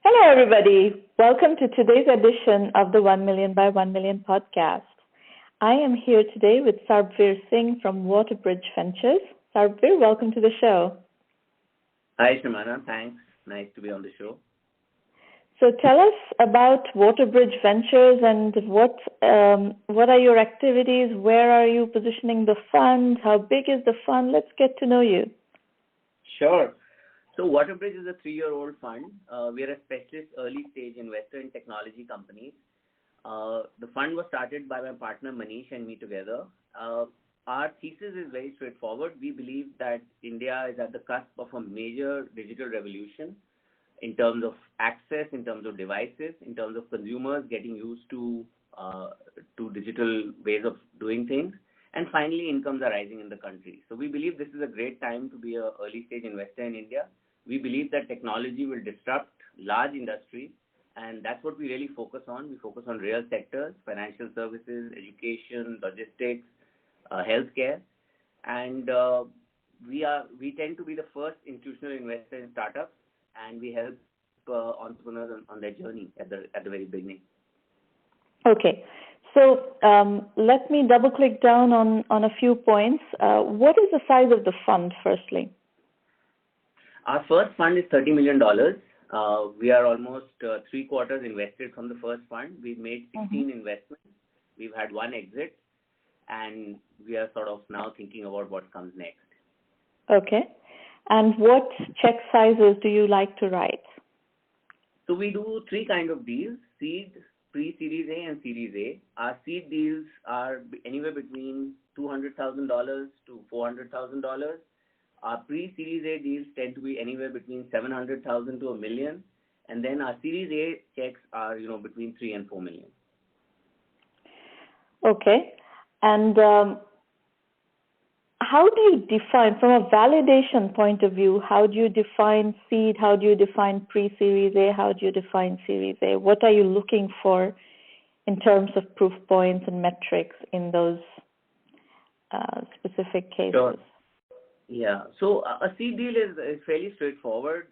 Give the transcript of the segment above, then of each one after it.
Hello, everybody. Welcome to today's edition of the 1Mby1M podcast. I am here today with Sarbvir Singh from WaterBridge Ventures. Sarbvir, welcome to the show. Hi, Shamana. Thanks. Nice to be on the show. So tell us about WaterBridge Ventures and what are your activities? Where are you positioning the fund? How big is the fund? Let's get to know you. Sure. So WaterBridge is a 3-year-old fund. We are a specialist early-stage investor in technology companies. The fund was started by my partner Manish and me together. Our thesis is very straightforward. We believe that India is at the cusp of a major digital revolution in terms of access, in terms of devices, in terms of consumers getting used to digital ways of doing things. And finally, incomes are rising in the country. So we believe this is a great time to be an early-stage investor in India. We believe that technology will disrupt large industries, and that's what we really focus on. We focus on real sectors, financial services, education, logistics, healthcare, and we tend to be the first institutional investor in startups, and we help entrepreneurs on their journey at the very beginning. Okay. So let me double click down on a few points. What is the size of the fund, firstly? Our first fund is $30 million. We are almost 3/4 invested from the first fund. We've made 16 investments. We've had one exit, and we are sort of now thinking about what comes next. Okay. And what check sizes do you like to write? So we do 3 kinds of deals: seed, pre-Series A, and Series A. Our seed deals are anywhere between $200,000 to $400,000. Our pre-Series A deals tend to be anywhere between $700,000 to $1 million, and then our Series A checks are between $3 and $4 million. Okay, and how do you define, from a validation point of view, how do you define seed? How do you define pre-Series A? How do you define Series A? What are you looking for in terms of proof points and metrics in those specific cases? Sure. Yeah. So a seed deal is fairly straightforward.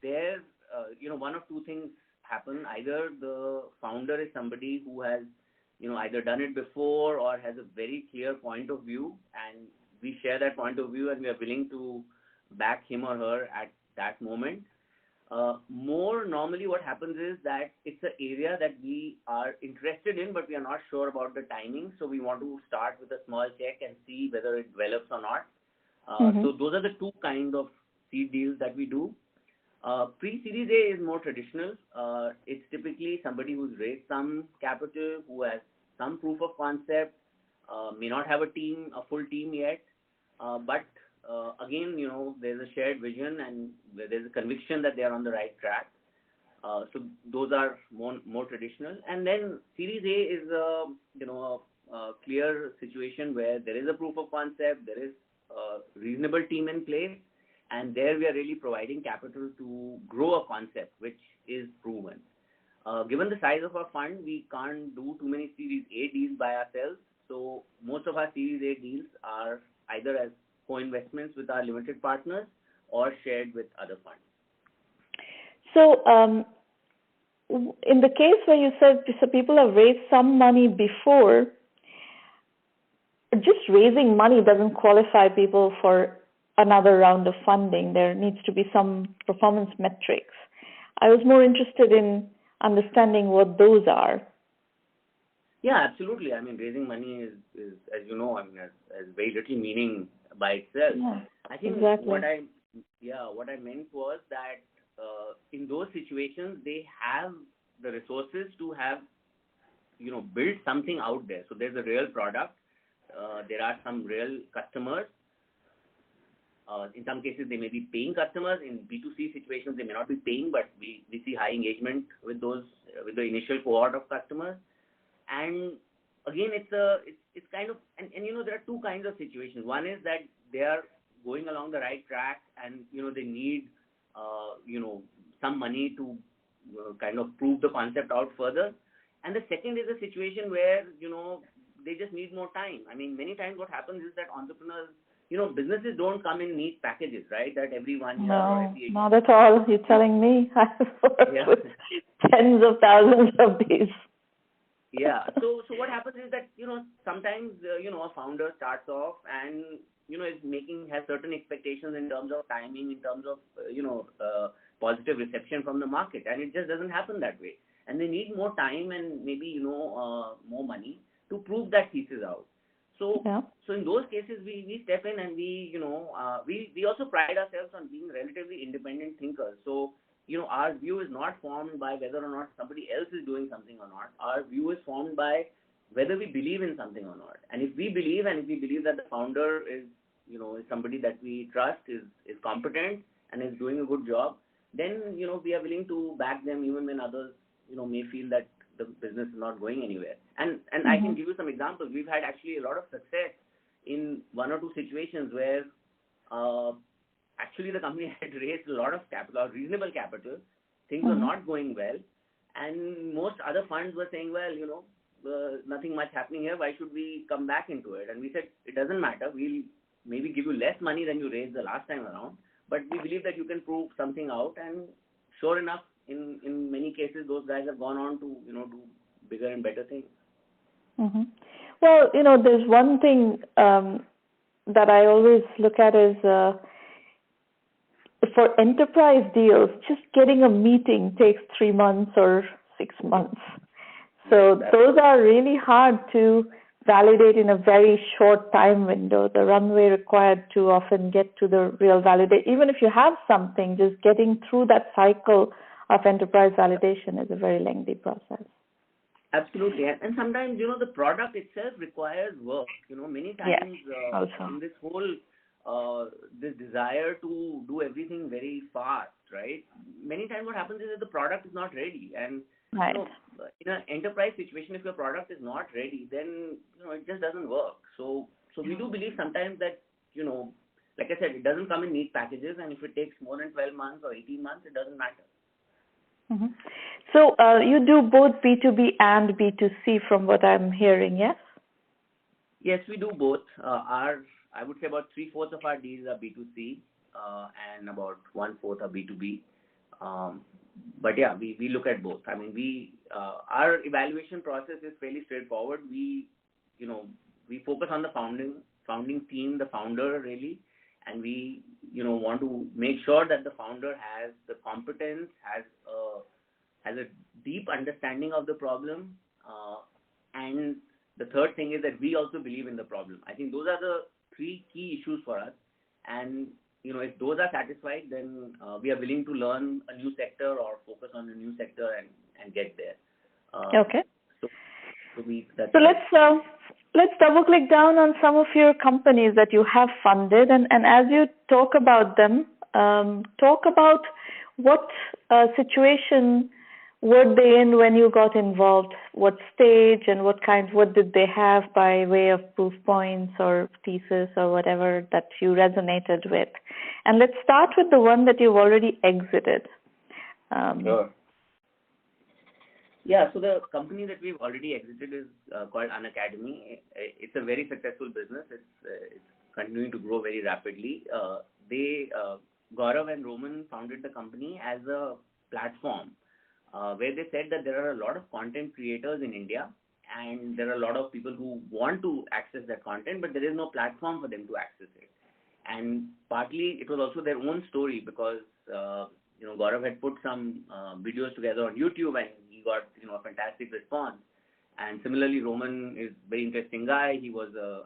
There, one of two things happen. Either the founder is somebody who has, either done it before or has a very clear point of view, and we share that point of view and we are willing to back him or her at that moment. More normally what happens is that it's an area that we are interested in, but we are not sure about the timing. So we want to start with a small check and see whether it develops or not. So those are the 2 kinds of seed deals that we do. Pre-Series A is more traditional. It's typically somebody who's raised some capital, who has some proof of concept, may not have a full team yet, but again, there's a shared vision and there's a conviction that they are on the right track. So those are more traditional. And then Series A is a clear situation where there is a proof of concept, there is a reasonable team in place, and there we are really providing capital to grow a concept which is proven. Given the size of our fund, we can't do too many Series A deals by ourselves. So most of our Series A deals are either as co-investments with our limited partners or shared with other funds. So in the case where you said so people have raised some money before, just raising money doesn't qualify people for another round of funding. There needs to be some performance metrics. I was more interested in understanding what those are. Yeah, absolutely. I mean, raising money is as you know, has very little meaning by itself. Yeah, I think exactly. what I meant was that in those situations, they have the resources to have, build something out there. So there's a real product. There are some real customers. In some cases, they may be paying customers. In B2C situations, they may not be paying, but we see high engagement with the initial cohort of customers. And again, it's kind of, and there are 2 kinds of situations. One is that they are going along the right track and, they need, some money to kind of prove the concept out further. And the second is a situation where, they just need more time. I mean, many times what happens is that entrepreneurs businesses don't come in neat packages, right? That every 1 year or No, every not at all. You're telling me. I've worked yeah. with tens of thousands of these. Yeah. So what happens is that, sometimes, a founder starts off and, has certain expectations in terms of timing, in terms of, positive reception from the market. And it just doesn't happen that way. And they need more time and maybe, more money to prove that thesis out. So, Yeah. so in those cases, we step in and we also pride ourselves on being relatively independent thinkers. So, our view is not formed by whether or not somebody else is doing something or not. Our view is formed by whether we believe in something or not. And if we believe that the founder is somebody that we trust, is competent and is doing a good job, then, we are willing to back them even when others, may feel that the business is not going anywhere. And I can give you some examples. We've had actually a lot of success in one or two situations where, actually the company had raised a lot of capital, or reasonable capital. Things were not going well. And most other funds were saying, well, nothing much happening here. Why should we come back into it? And we said, it doesn't matter. We'll maybe give you less money than you raised the last time around. But we believe that you can prove something out. And sure enough, in many cases, those guys have gone on to, do bigger and better things. Well, there's one thing that I always look at is for enterprise deals, just getting a meeting takes 3 months or 6 months. So those are really hard to validate in a very short time window. The runway required to often get to the real validate, even if you have something, just getting through that cycle of enterprise validation is a very lengthy process. Absolutely. And sometimes, the product itself requires work. Many times in this whole, this desire to do everything very fast, right? Many times what happens is that the product is not ready. And in an enterprise situation, if your product is not ready, then, it just doesn't work. So we do believe sometimes that, like I said, it doesn't come in neat packages. And if it takes more than 12 months or 18 months, it doesn't matter. So you do both B2B and B2C from what I'm hearing, yes? Yes, we do both. I would say about 3/4 of our deals are B2C and about 1/4 are B2B. But yeah, we look at both. I mean, our evaluation process is fairly straightforward. We focus on the founding team, the founder really, and we want to make sure that the founder has the competence, has a deep understanding of the problem, and the third thing is that we also believe in the problem. I think those are the 3 key issues for us, and if those are satisfied, then we are willing to learn a new sector or focus on a new sector and get there. Okay. So let's double click down on some of your companies that you have funded, and as you talk about them, talk about what situation were they in when you got involved, what stage and what did they have by way of proof points or thesis or whatever that you resonated with. And let's start with the one that you've already exited. Sure. Yeah, so the company that we've already exited is called Unacademy. It's a very successful business. It's continuing to grow very rapidly. Gaurav and Roman founded the company as a platform where they said that there are a lot of content creators in India, and there are a lot of people who want to access that content, but there is no platform for them to access it. And partly it was also their own story because, Gaurav had put some videos together on YouTube and he got, a fantastic response. And similarly, Roman is a very interesting guy. He was a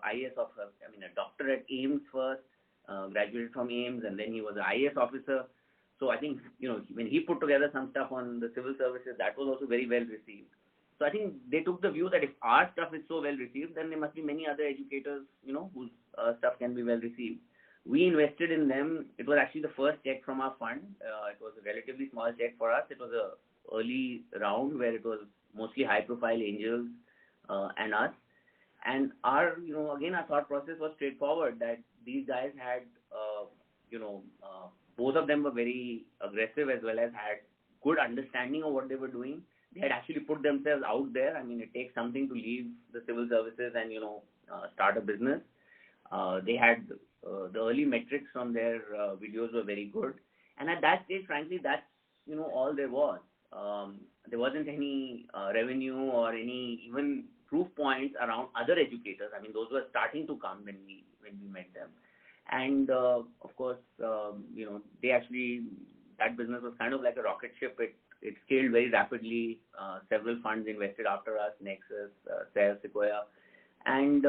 doctor at AIIMS first, graduated from AIIMS, and then he was an IAS officer. So I think, when he put together some stuff on the civil services, that was also very well received. So I think they took the view that if our stuff is so well received, then there must be many other educators, whose stuff can be well received. We invested in them. It was actually the first check from our fund. It was a relatively small check for us. It was a early round where it was mostly high-profile angels and us. And our thought process was straightforward, that these guys had, both of them were very aggressive as well as had good understanding of what they were doing. They had actually put themselves out there. I mean, it takes something to leave the civil services and, start a business. They had the early metrics from their videos were very good. And at that stage, frankly, that's, all there was. There wasn't any revenue or any even proof points around other educators. I mean, those were starting to come when we met them. And of course, they actually, that business was kind of like a rocket ship. It scaled very rapidly. Several funds invested after us, Nexus, Sequoia. And,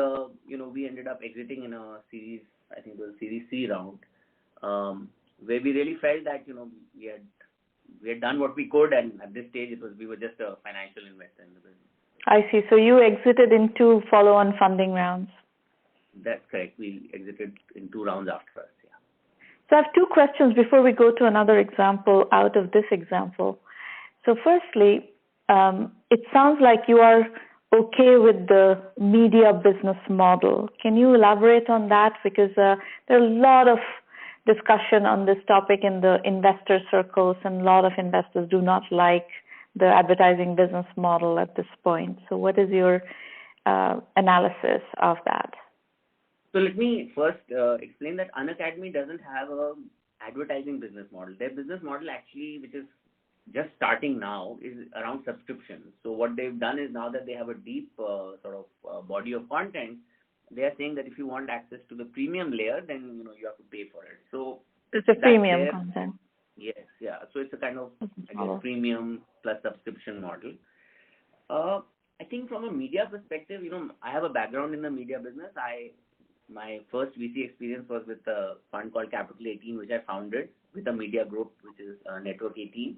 we ended up exiting in a series, I think it was Series C round, where we really felt that, we had done what we could, and at this stage we were just a financial investor in the business. I see. So you exited in 2 follow-on funding rounds. That's correct. We exited in 2 rounds after us, yeah. So I have 2 questions before we go to another example out of this example. So firstly, it sounds like you are okay with the media business model. Can you elaborate on that? Because there are a lot of discussion on this topic in the investor circles, and a lot of investors do not like the advertising business model at this point. So what is your analysis of that? So let me first explain that Unacademy doesn't have a advertising business model. Their business model actually, which is just starting now, is around subscriptions. So what they've done is, now that they have a deep body of content, they are saying that if you want access to the premium layer, then you have to pay for it. So it's a premium content. Yes, yeah. So it's a kind of, I guess, premium plus subscription model. I think from a media perspective, I have a background in the media business. My first VC experience was with a fund called Capital 18, which I founded with a media group, which is Network 18.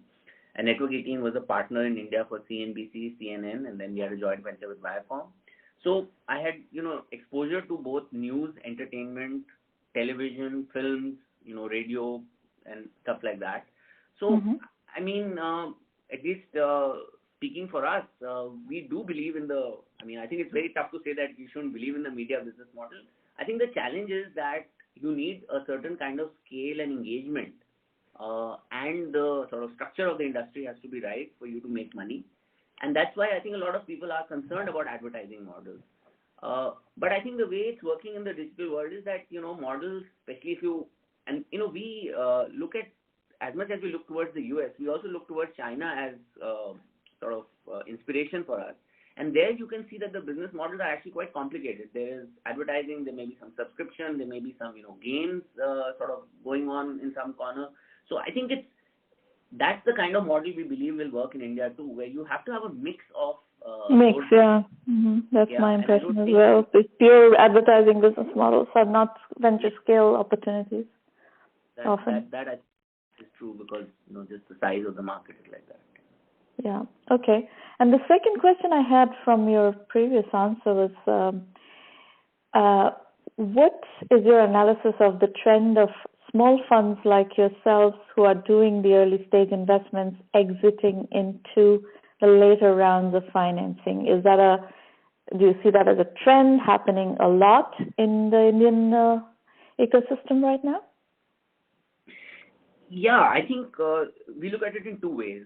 And Network 18 was a partner in India for CNBC, CNN, and then we had a joint venture with Viacom. So I had, exposure to both news, entertainment, television, films, radio, and stuff like that. So, I mean, at least speaking for us, we do believe in I think it's very tough to say that you shouldn't believe in the media business model. I think the challenge is that you need a certain kind of scale and engagement, and the sort of structure of the industry has to be right for you to make money. And that's why I think a lot of people are concerned about advertising models. But I think the way it's working in the digital world is that, models, especially we look at, as much as we look towards the US, we also look towards China as inspiration for us. And there you can see that the business models are actually quite complicated. There is advertising, there may be some subscription, there may be some, games going on in some corner. So I think that's the kind of model we believe will work in India too, where you have to have a mix of yeah. That's my impression as well. The pure advertising business models are not venture scale opportunities. That is true, because just the size of the market is like that. Yeah. Okay. And the second question I had from your previous answer was, what is your analysis of the trend of small funds like yourselves who are doing the early stage investments exiting into the later rounds of financing? Do you see that as a trend happening a lot in the Indian ecosystem right now? Yeah, I think we look at it in 2 ways.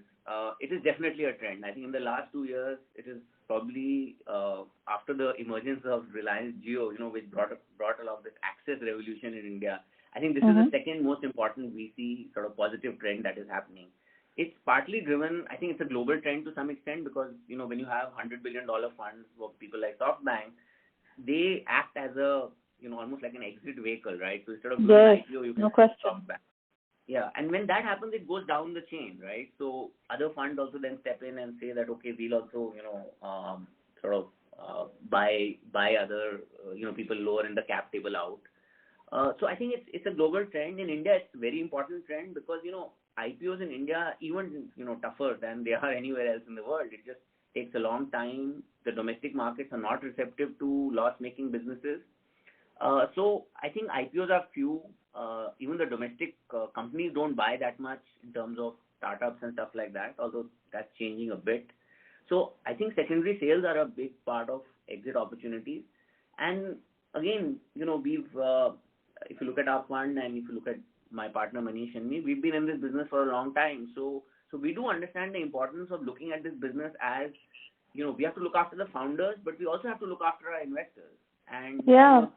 It is definitely a trend. I think in the last 2 years, it is probably after the emergence of Reliance Jio, which brought along this access revolution in India. I think this is the second most important VC positive trend that is happening. It's partly driven, I think it's a global trend to some extent, because, when you have $100 billion funds for people like SoftBank, they act as a, almost like an exit vehicle, right? So instead of doing an IPO, you can SoftBank. Yeah, and when that happens, it goes down the chain, right? So other funds also then step in and say that, okay, we'll also, buy other, people lower in the cap table out. So I think it's a global trend. In India, it's a very important trend because, IPOs in India, even, tougher than they are anywhere else in the world. It just takes a long time. The domestic markets are not receptive to loss-making businesses. So I think IPOs are few. Even the domestic companies don't buy that much in terms of startups and stuff like that, although that's changing a bit. So I think secondary sales are a big part of exit opportunities. And again, we've, if you look at our fund and if you look at my partner Manish and me, we've been in this business for a long time. So we do understand the importance of looking at this business as, we have to look after the founders, but we also have to look after our investors. And yeah.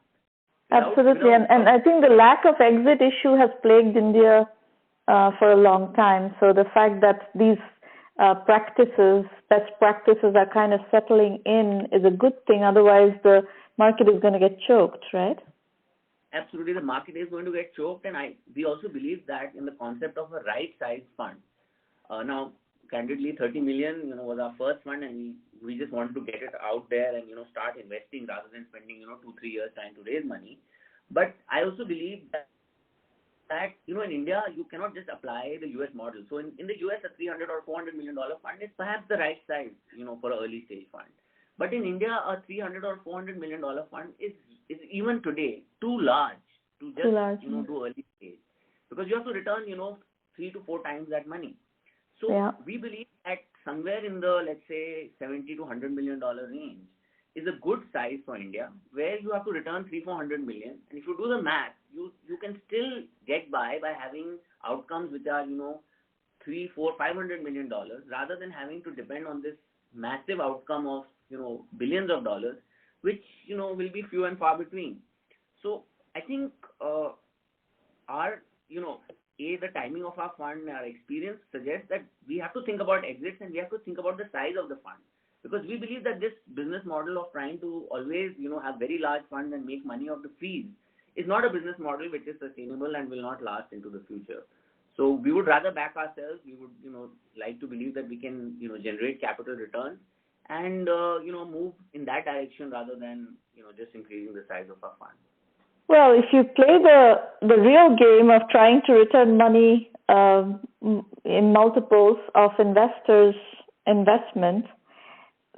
Absolutely. And I think the lack of exit issue has plagued India for a long time. So the fact that these best practices are kind of settling in is a good thing. Otherwise, the market is going to get choked, right? Absolutely. The market is going to get choked. And we also believe that in the concept of a right size fund. Now, candidly, 30 million, was our first fund, and we just wanted to get it out there and, start investing rather than spending, 2-3 years trying to raise money. But I also believe that, in India, you cannot just apply the US model. So in the US, a $300 or $400 million fund is perhaps the right size, for an early stage fund. But in India, a $300 or $400 million fund is even today too large to just, do early stage. Because you have to return, 3 to 4 times that money. So we believe that somewhere in the, let's say, $70 to $100 million range is a good size for India, where you have to return 300-400 million. And if you do the math, you can still get by having outcomes which are, $300, $400, $500 million, rather than having to depend on this massive outcome of, billions of dollars, which, will be few and far between. So I think the timing of our fund, our experience suggests that we have to think about exits, and we have to think about the size of the fund. Because we believe that this business model of trying to always, have very large funds and make money off the fees is not a business model which is sustainable and will not last into the future. So we would rather back ourselves. We would, like to believe that we can, generate capital returns and, move in that direction rather than, just increasing the size of our fund. Well, if you play the real game of trying to return money in multiples of investors' investment,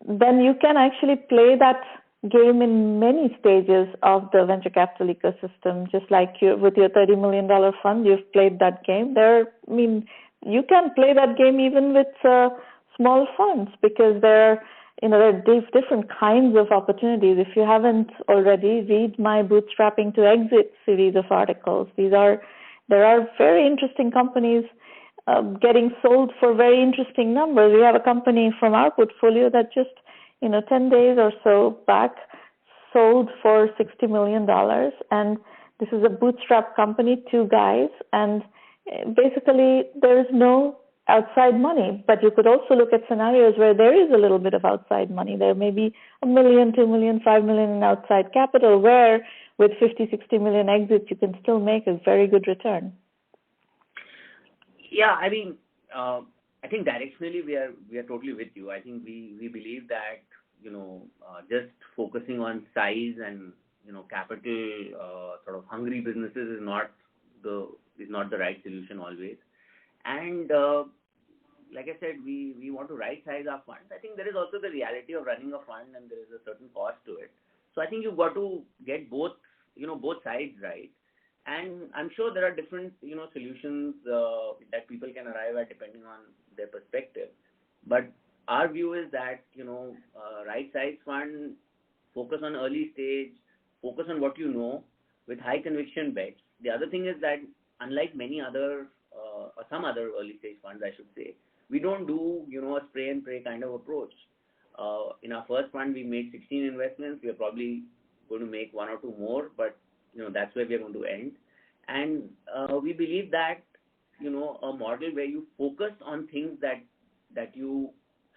then you can actually play that game in many stages of the venture capital ecosystem. Just like with your $30 million fund, you've played that game. You can play that game even with small funds, because there are different kinds of opportunities. If you haven't already, read my Bootstrapping to Exit series of articles. There are very interesting companies getting sold for very interesting numbers. We have a company from our portfolio that just, 10 days or so back sold for $60 million. And this is a bootstrap company, 2 guys. And basically there is no outside money. But you could also look at scenarios where there is a little bit of outside money. There may be $1 million, $2 million, $5 million in outside capital, where with 50-60 million exits, you can still make a very good return. Yeah, I think directionally we are totally with you. I think we believe that, just focusing on size and, capital sort of hungry businesses is not the right solution always. And like I said, we want to right size our funds. I think there is also the reality of running a fund, and there is a certain cost to it. So I think you've got to get both sides right. And I'm sure there are different, solutions that people can arrive at depending on their perspective. But our view is that, right size fund, focus on early stage, focus on what you know with high conviction bets. The other thing is that unlike many other, or some other early stage funds, I should say, we don't do, a spray and pray kind of approach. In our first fund, we made 16 investments. We are probably going to make 1 or 2 more, but that's where we are going to end. And we believe that, a model where you focus on things that you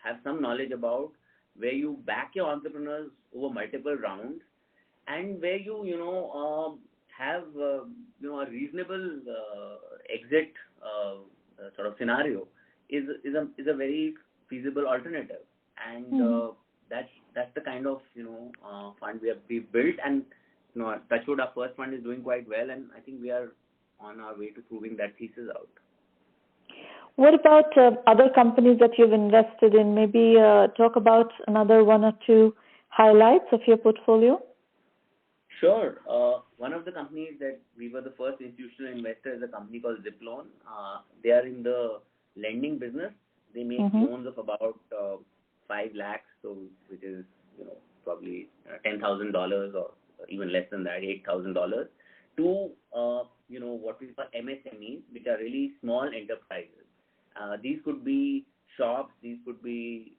have some knowledge about, where you back your entrepreneurs over multiple rounds, and where you, have, a reasonable exit sort of scenario is a very feasible alternative. And that's the kind of, fund we've built. And touchwood, our first fund is doing quite well, and I think we are on our way to proving that thesis out. What about other companies that you've invested in? Maybe talk about another 1 or 2 highlights of your portfolio. Sure. One of the companies that we were the first institutional investor is a company called Ziploan. They are in the lending business. They make loans of about 5 lakhs, so which is probably $10,000 or even less than that, $8,000, to what we call MSMEs, which are really small enterprises. These could be shops, these could be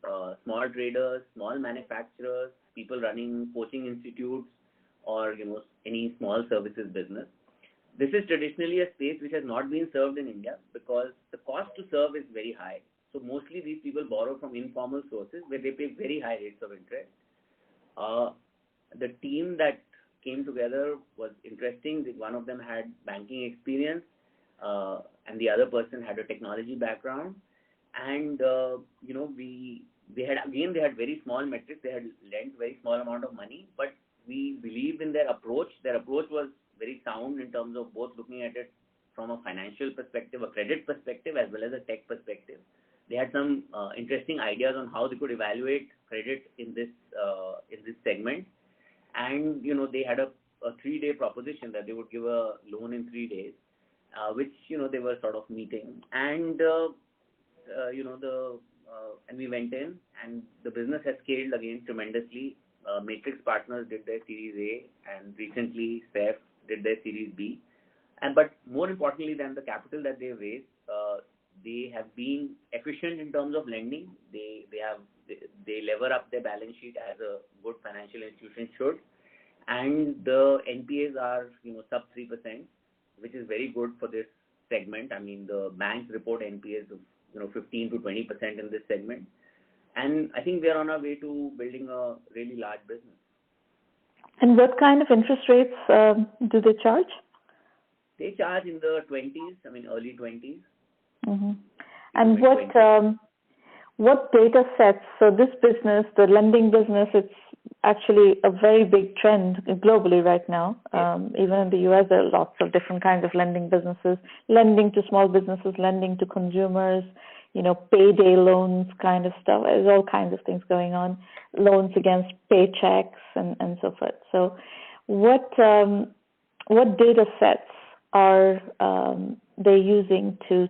small traders, small manufacturers, people running coaching institutes, or any small services business. This is traditionally a space which has not been served in India because the cost to serve is very high. So mostly these people borrow from informal sources where they pay very high rates of interest. The team that came together was interesting. One of them had banking experience, and the other person had a technology background. And they had very small metrics. They had lent very small amount of money, but we believe in their approach. Their approach was very sound in terms of both looking at it from a financial perspective, a credit perspective, as well as a tech perspective. They had some interesting ideas on how they could evaluate credit in this segment. And, they had a 3-day proposition that they would give a loan in 3 days, which, they were sort of meeting. And, and we went in, and the business has scaled again tremendously. Matrix Partners did their Series A, and recently CEF did their Series B. But more importantly than the capital that they raised, they have been efficient in terms of lending. They lever up their balance sheet as a good financial institution should, and the NPAs are sub 3%, which is very good for this segment. I mean, the banks report NPAs of 15 to 20% in this segment, and I think we are on our way to building a really large business. And what kind of interest rates do they charge? They charge in the 20s, early 20s. Mm-hmm. And what data sets? So this business, the lending business, it's actually a very big trend globally right now. Even in the US, there are lots of different kinds of lending businesses, lending to small businesses, lending to consumers, payday loans kind of stuff. There's all kinds of things going on, loans against paychecks and so forth. So what data sets are they using to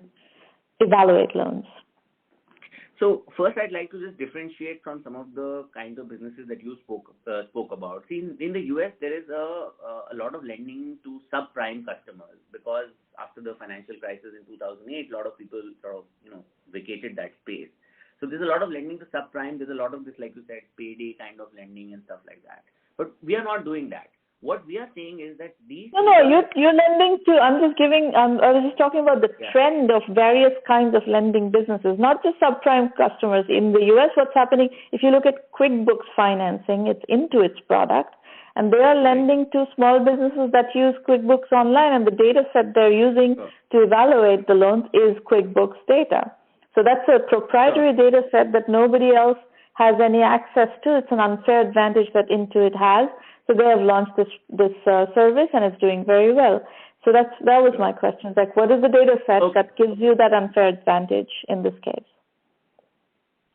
evaluate loans? So first, I'd like to just differentiate from some of the kinds of businesses that you spoke about. See, in the US, there is a lot of lending to subprime customers because after the financial crisis in 2008, a lot of people sort of vacated that space. So there's a lot of lending to subprime. There's a lot of this, like you said, payday kind of lending and stuff like that. But we are not doing that. What we are saying is that these... you're lending to, I was just talking about the trend of various kinds of lending businesses, not just subprime customers. In the US, what's happening, if you look at QuickBooks financing, it's into its product, and they are lending to small businesses that use QuickBooks Online, and the data set they're using to evaluate the loans is QuickBooks data. So that's a proprietary data set that nobody else has any access to. It's an unfair advantage that Intuit has. So they have launched this service, and it's doing very well. So that was my question. Like, what is the data set that gives you that unfair advantage in this case?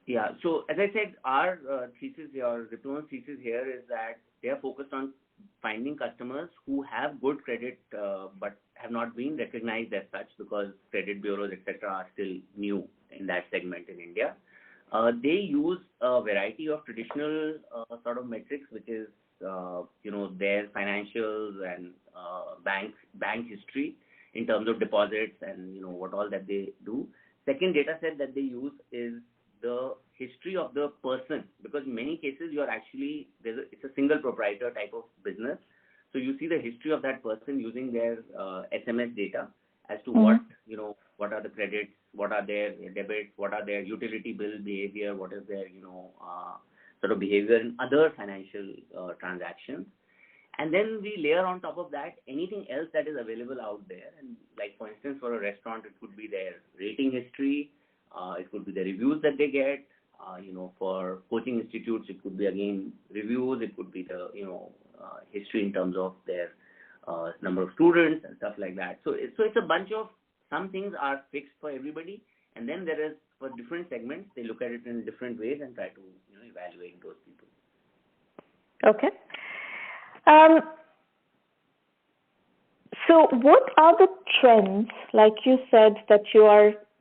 Yeah. So as I said, our thesis here, Diploma's thesis here is that they are focused on finding customers who have good credit but have not been recognized as such because credit bureaus, etc., are still new in that segment in India. They use a variety of traditional sort of metrics, which is their financials and bank history in terms of deposits and what all that they do. Second data set that they use is the history of the person, because in many cases it's a single proprietor type of business. So you see the history of that person using their SMS data as to what are the credits, what are their debits, what are their utility bill behavior, what is their sort of behavior in other financial transactions. And then we layer on top of that anything else that is available out there. And like, for instance, for a restaurant, it could be their rating history. It could be the reviews that they get. For coaching institutes, it could be, again, reviews. It could be the, history in terms of their number of students and stuff like that. So it's a bunch of, some things are fixed for everybody. And then there is, for different segments, they look at it in different ways and try to, evaluate those people. Okay. So what are the trends, like you said, that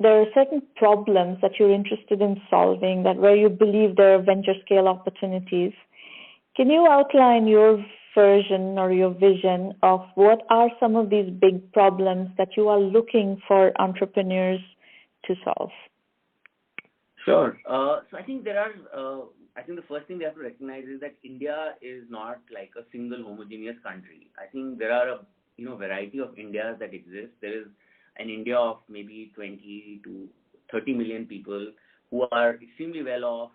there are certain problems that you're interested in solving, that where you believe there are venture scale opportunities. Can you outline your version or your vision of what are some of these big problems that you are looking for entrepreneurs to solve? Sure. So I think there are I think the first thing we have to recognize is that India is not like a single homogeneous country. I think there are a variety of Indias that exist. There is an India of maybe 20 to 30 million people who are extremely well off,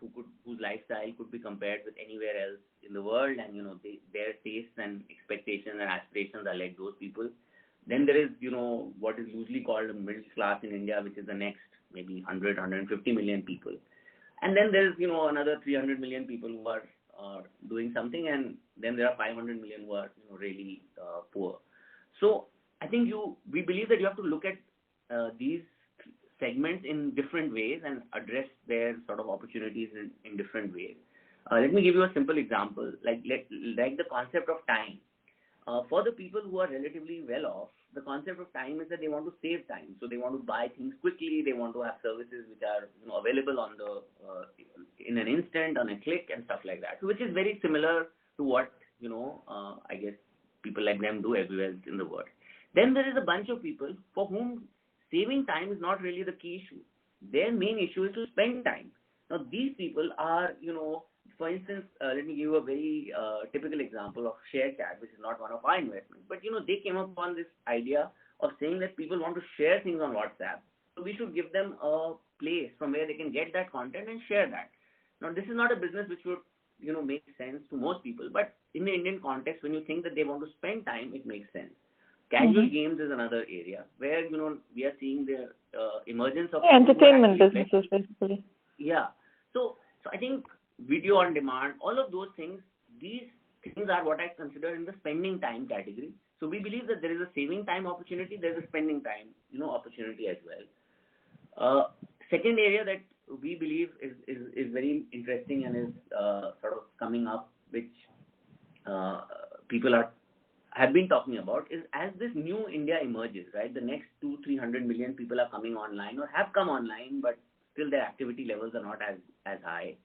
whose lifestyle could be compared with anywhere else in the world, and their tastes and expectations and aspirations are like those people. Then there is what is loosely called a middle class in India, which is the next maybe 150 million people. And then there's another 300 million people who are doing something, and then there are 500 million who are really poor. So I think we believe that you have to look at these segments in different ways and address their sort of opportunities in different ways. Let me give you a simple example, like the concept of time. For the people who are relatively well off, the concept of time is that they want to save time. So they want to buy things quickly. They want to have services which are available on in an instant, on a click, and stuff like that. So which is very similar to what I guess people like them do everywhere in the world. Then there is a bunch of people for whom saving time is not really the key issue. Their main issue is to spend time. Now these people are for instance, let me give you a very typical example of ShareChat, which is not one of our investments. But, they came up on this idea of saying that people want to share things on WhatsApp. So we should give them a place from where they can get that content and share that. Now, this is not a business which would, make sense to most people. But in the Indian context, when you think that they want to spend time, it makes sense. Casual games is another area where, we are seeing the emergence of... entertainment businesses, basically. Yeah. So I think video on demand, all of those things, these things are what I consider in the spending time category. So we believe that there is a saving time opportunity, there is a spending time, opportunity as well. Second area that we believe is very interesting and is sort of coming up, which people have been talking about, is as this new India emerges, right? The next 200-300 million people are coming online or have come online, but still their activity levels are not as high.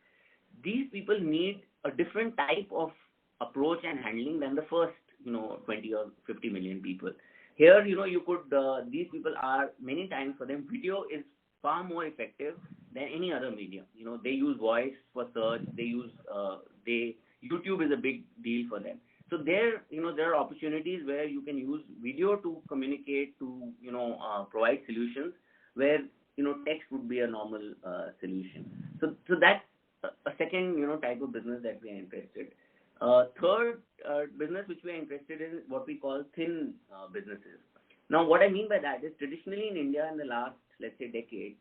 These people need a different type of approach and handling than the first, 20 or 50 million people. Here, you could, these people are, many times for them, video is far more effective than any other medium. They use voice for search, YouTube is a big deal for them. So there are opportunities where you can use video to communicate, to, provide solutions where, text would be a normal solution. So that's a second, type of business that we are interested. Third business which we are interested in is what we call thin businesses. Now, what I mean by that is traditionally in India in the last, let's say, decade,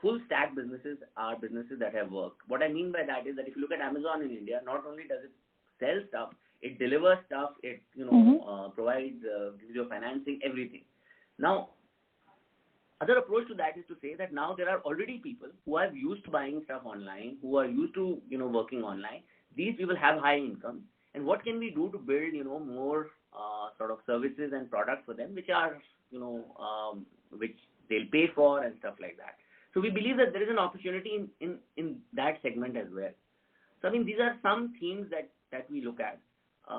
full stack businesses are businesses that have worked. What I mean by that is that if you look at Amazon in India, not only does it sell stuff, it delivers stuff, it, provides, gives you financing, everything. Now, other approach to that is to say that now there are already people who are used to buying stuff online, who are used to, working online. These people have high income. And what can we do to build, more sort of services and products for them, which are, which they'll pay for and stuff like that. So we believe that there is an opportunity in that segment as well. So, these are some themes that we look at.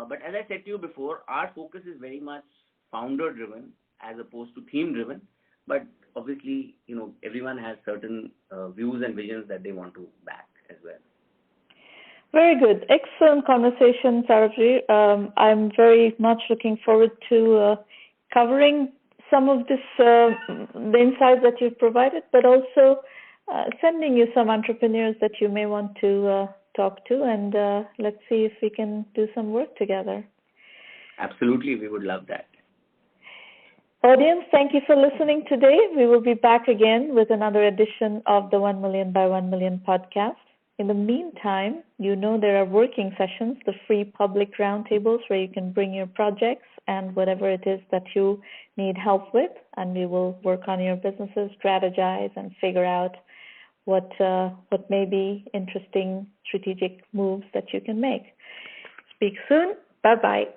But as I said to you before, our focus is very much founder-driven as opposed to theme-driven. But obviously, everyone has certain views and visions that they want to back as well. Very good. Excellent conversation, Sarbvir. I'm very much looking forward to covering some of this, the insights that you've provided, but also sending you some entrepreneurs that you may want to talk to, and let's see if we can do some work together. Absolutely. We would love that. Audience, thank you for listening today. We will be back again with another edition of the 1Mby1M podcast. In the meantime, there are working sessions, the free public roundtables where you can bring your projects and whatever it is that you need help with, and we will work on your businesses, strategize, and figure out what may be interesting strategic moves that you can make. Speak soon. Bye-bye.